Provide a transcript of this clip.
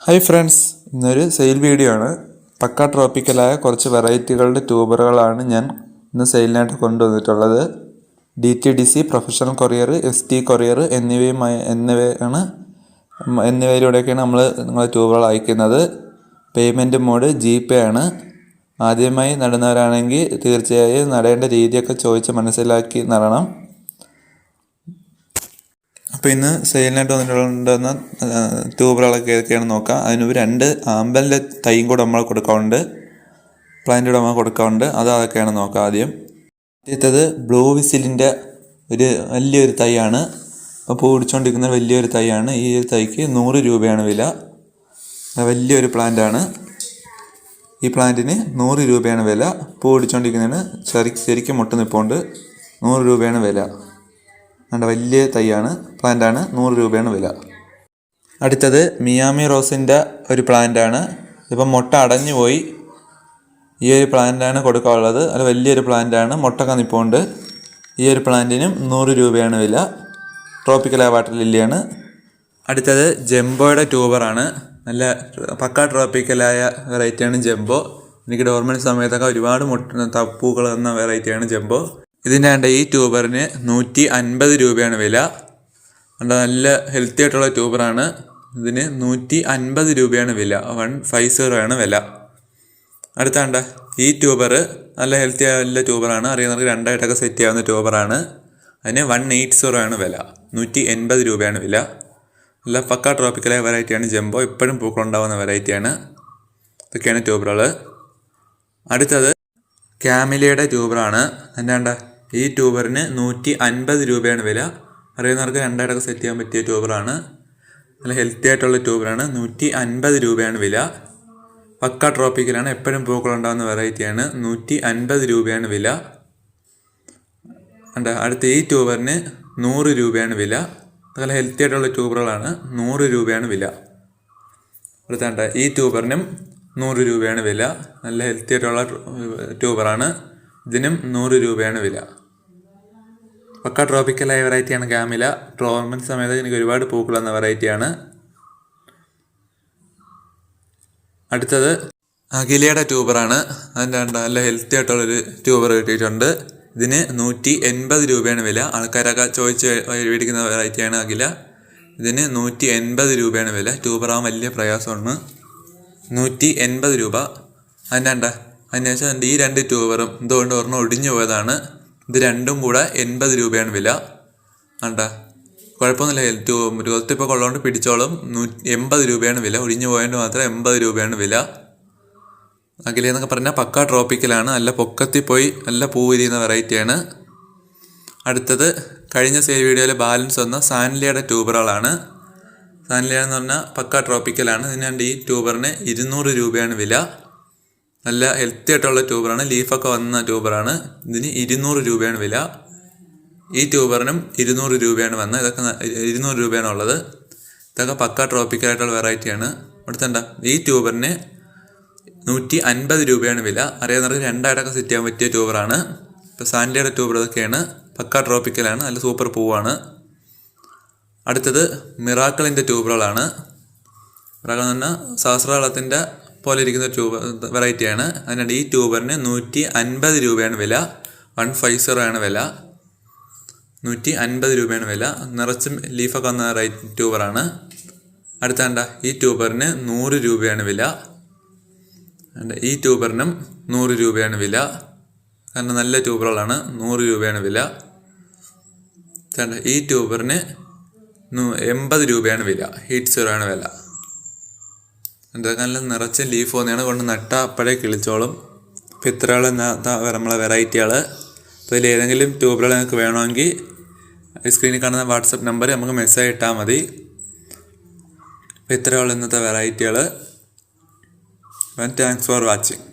Hi friends, ഇന്നൊരു sale video ആണ്. പക്ക ട്രോപ്പിക്കലായ കുറച്ച് വെറൈറ്റികളുടെ ട്യൂബറുകളാണ് ഞാൻ ഇന്ന് സെയിലിനായിട്ട് കൊണ്ടുവന്നിട്ടുള്ളത്. DTDC, professional courier, ST courier എന്നിവയിലൂടെയൊക്കെയാണ് നമ്മൾ നിങ്ങളെ ട്യൂബറുകൾ അയക്കുന്നത്. പേയ്മെൻറ്റ് മോഡ് GPay ആണ്. ആദ്യമായി നടുന്നവരാണെങ്കിൽ തീർച്ചയായും നടേണ്ട രീതിയൊക്കെ ചോദിച്ച് മനസ്സിലാക്കി നടണം. അപ്പോൾ ഇന്ന് സെയിലിനായിട്ട് വന്നിട്ടുണ്ടെന്ന ട്യൂബറുകളൊക്കെ ഏതൊക്കെയാണ് നോക്കാം. അതിനുമുമ്പ് 2 ആമ്പലിൻ്റെ തൈയും കൂടെ നമ്മൾ കൊടുക്കാറുണ്ട്, പ്ലാന്റ് കൂടെ നമ്മൾ കൊടുക്കാറുണ്ട്. അതൊക്കെയാണ് നോക്കാം. ആദ്യത്തേത് ബ്ലൂ വിസിലിൻ്റെ വലിയൊരു തൈയാണ്. അപ്പോൾ പൂ പിടിച്ചുകൊണ്ടിരിക്കുന്ന വലിയൊരു തൈയാണ്. ഈ ഒരു തൈക്ക് 100 രൂപയാണ് വില. വലിയൊരു പ്ലാന്റാണ്. ഈ പ്ലാന്റിന് 100 രൂപയാണ് വില. പൂ പിടിച്ചുകൊണ്ടിരിക്കുന്നതിന് ശരിക്കും മുട്ട നിൽപ്പുണ്ട്. 100 രൂപയാണ് വില. വലിയ തൈയാണ്, പ്ലാന്റാണ്. 100 രൂപയാണ് വില. അടുത്തത് മിയാമി റോസിൻ്റെ ഒരു പ്ലാന്റാണ്. ഇപ്പം മുട്ട അടഞ്ഞു പോയി. ഈ ഒരു പ്ലാന്റാണ് കൊടുക്കാനുള്ളത്. അത് വലിയൊരു പ്ലാന്റാണ്, മുട്ടൊക്കെ നിൽപ്പുണ്ട്. ഈ ഒരു പ്ലാന്റിനും 100 രൂപയാണ് വില. ട്രോപ്പിക്കലായ വാട്ടർ ലില്ലിയാണ്. അടുത്തത് ജംബോയുടെ ട്യൂബറാണ്. നല്ല പക്ക ട്രോപ്പിക്കലായ വെറൈറ്റിയാണ് ജംബോ. എനിക്ക് ഡോർമെൻറ്റ് സമയത്തൊക്കെ ഒരുപാട് പൂക്കൾ തന്ന വെറൈറ്റിയാണ് ജംബോ. ഇതിൻ്റെ ഈ ട്യൂബറിന് 150 രൂപയാണ് വില. നല്ല ഹെൽത്തി ആയിട്ടുള്ള ട്യൂബറാണ്. ഇതിന് 150 രൂപയാണ് വില. 150 ആണ് വില. അടുത്ത ഈ ട്യൂബർ നല്ല ഹെൽത്തി ആയിട്ടുള്ള ട്യൂബറാണ്. അറിയുന്നവർക്ക് 2 ആയിട്ടൊക്കെ സെറ്റ് ചെയ്യാവുന്ന ട്യൂബറാണ്. അതിന് 180 ആണ് വില. 180 രൂപയാണ് വില. നല്ല പക്ക ട്രോപ്പിക്കലായ വെറൈറ്റിയാണ് ജംബോ. എപ്പോഴും പൂക്കളുണ്ടാവുന്ന വെറൈറ്റിയാണ്. ഇതൊക്കെയാണ് ട്യൂബറുകൾ. അടുത്തത് ക്യാമിലയുടെ ട്യൂബറാണ്. അതിൻ്റെ ഈ ട്യൂബറിന് 150 രൂപയാണ് വില. അറിയുന്നവർക്ക് 2 ആയിട്ടൊക്കെ സെറ്റ് ചെയ്യാൻ പറ്റിയ ട്യൂബറാണ്. നല്ല ഹെൽത്തി ആയിട്ടുള്ള ട്യൂബറാണ്. 150 രൂപയാണ് വില. പക്ക ട്രോപ്പിക്കലാണ്, എപ്പോഴും പൂക്കളുണ്ടാകുന്ന വെറൈറ്റിയാണ്. 150 രൂപയാണ് വില. അടുത്ത ഈ ട്യൂബറിന് 100 രൂപയാണ് വില. നല്ല ഹെൽത്തി ആയിട്ടുള്ള ട്യൂബറുകളാണ്. 100 രൂപയാണ് വില. അടുത്ത ഈ ട്യൂബറിനും 100 രൂപയാണ് വില. നല്ല ഹെൽത്തി ആയിട്ടുള്ള ട്യൂബറാണ്. ഇതിനും 100 രൂപയാണ് വില. പക്ക ട്രോപ്പിക്കലായ വെറൈറ്റിയാണ് ക്യാമില. ഡോർമെൻറ്റ് സമയത്ത് എനിക്ക് ഒരുപാട് പൂക്കൾ എന്ന വെറൈറ്റിയാണ്. അടുത്തത് അഖിലയുടെ ട്യൂബറാണ്. അതിൻ്റെ നല്ല ഹെൽത്തി ആയിട്ടുള്ളൊരു ട്യൂബർ കിട്ടിയിട്ടുണ്ട്. ഇതിന് 180 രൂപയാണ് വില. ആൾക്കാരൊക്കെ ചോദിച്ച് മേടിക്കുന്ന വെറൈറ്റിയാണ് അഖില. ഇതിന് 180 രൂപയാണ് വില. ട്യൂബറാകാൻ വലിയ പ്രയാസമാണ്. 180 രൂപ. അതിനുശേഷം ഈ 2 ട്യൂബറും ഇതുകൊണ്ട് ഒരെണ്ണം ഒടിഞ്ഞു പോയതാണ്. ഇത് രണ്ടും കൂടെ 80 രൂപയാണ് വില. കുഴപ്പമൊന്നുമില്ല. ഇരുപത്തിപ്പോൾ കൊള്ളോണ്ട് പിടിച്ചോളും. 80 രൂപയാണ് വില. ഒടിഞ്ഞു പോയതുകൊണ്ട് മാത്രം 80 രൂപയാണ് വില. അഖിലെന്നൊക്കെ പറഞ്ഞാൽ പക്ക ട്രോപ്പിക്കലാണ്. നല്ല പൊക്കത്തിൽ പോയി നല്ല പൂ വിരിയുന്ന വെറൈറ്റിയാണ്. അടുത്തത് കഴിഞ്ഞ സെയിൽ വീഡിയോയിൽ ബാലൻസ് വന്ന സാൻലിയയുടെ ട്യൂബറുകളാണ്. സാൻലിയ എന്ന് പറഞ്ഞാൽ പക്ക ട്രോപ്പിക്കലാണ്. ഇതിനുണ്ട് ഈ ട്യൂബറിന് 200 രൂപയാണ് വില. നല്ല ഹെൽത്തി ആയിട്ടുള്ള ട്യൂബറാണ്. ലീഫൊക്കെ വന്ന ട്യൂബറാണ്. ഇതിന് 200 രൂപയാണ് വില. ഈ ട്യൂബറിനും 200 രൂപയാണ് വന്നത്. ഇതൊക്കെ 200 രൂപയാണ് ഉള്ളത്. ഇതൊക്കെ പക്ക ട്രോപ്പിക്കലായിട്ടുള്ള വെറൈറ്റിയാണ്. അടുത്ത ഈ ട്യൂബറിന് 150 രൂപയാണ് വില. അറിയാവുന്നവർക്ക് 2 ആയിട്ടൊക്കെ സെറ്റ് ചെയ്യാൻ പറ്റിയ ട്യൂബറാണ്. ഇപ്പോൾ സാൻലിയയുടെ ട്യൂബർ ഇതൊക്കെയാണ്. പക്ക ട്രോപ്പിക്കലാണ്. നല്ല സൂപ്പർ പൂവാണ്. അടുത്തത് മിറാക്കിളിൻ്റെ ട്യൂബറുകളാണ്. മിറാക്കിൾ എന്ന് പറഞ്ഞാൽ സഹസ്രദളത്തിൻ്റെ പോലെ ഇരിക്കുന്ന ട്യൂബർ വെറൈറ്റിയാണ്. അതിനാണ് ഈ ട്യൂബറിന് 150 രൂപയാണ് വില. 150 ആണ് വില. 150 രൂപയാണ് വില. നിറച്ചും ലീഫൊക്കെ വന്ന ട്യൂബറാണ്. അടുത്ത ഈ ട്യൂബറിന് 100 രൂപയാണ് വില. ഈ ട്യൂബറിനും 100 രൂപയാണ് വില. കാരണം നല്ല ട്യൂബറുകളാണ്. 100 രൂപയാണ് വില. ഈ ട്യൂബറിന് 80 രൂപയാണ് വില. ഹീറ്റ് 0 ആണ് വില. ഇതൊക്കെ നല്ല നിറച്ച് ലീഫ് വന്നെയാണ്. കൊണ്ട് നട്ട അപ്പോഴേ കിളിച്ചോളും. അപ്പോൾ ഇത്രയുള്ള നമ്മളെ വെറൈറ്റികൾ. അപ്പോൾ ഇതിൽ ഏതെങ്കിലും ട്യൂബറുകൾ നിങ്ങൾക്ക് വേണമെങ്കിൽ സ്ക്രീനിൽ കാണുന്ന വാട്സപ്പ് നമ്പർ നമുക്ക് മെസ്സേജ് ഇട്ടാൽ മതി. അപ്പോൾ ഇത്രയുള്ള ഇന്നത്തെ വെറൈറ്റികൾ. Thanks for watching.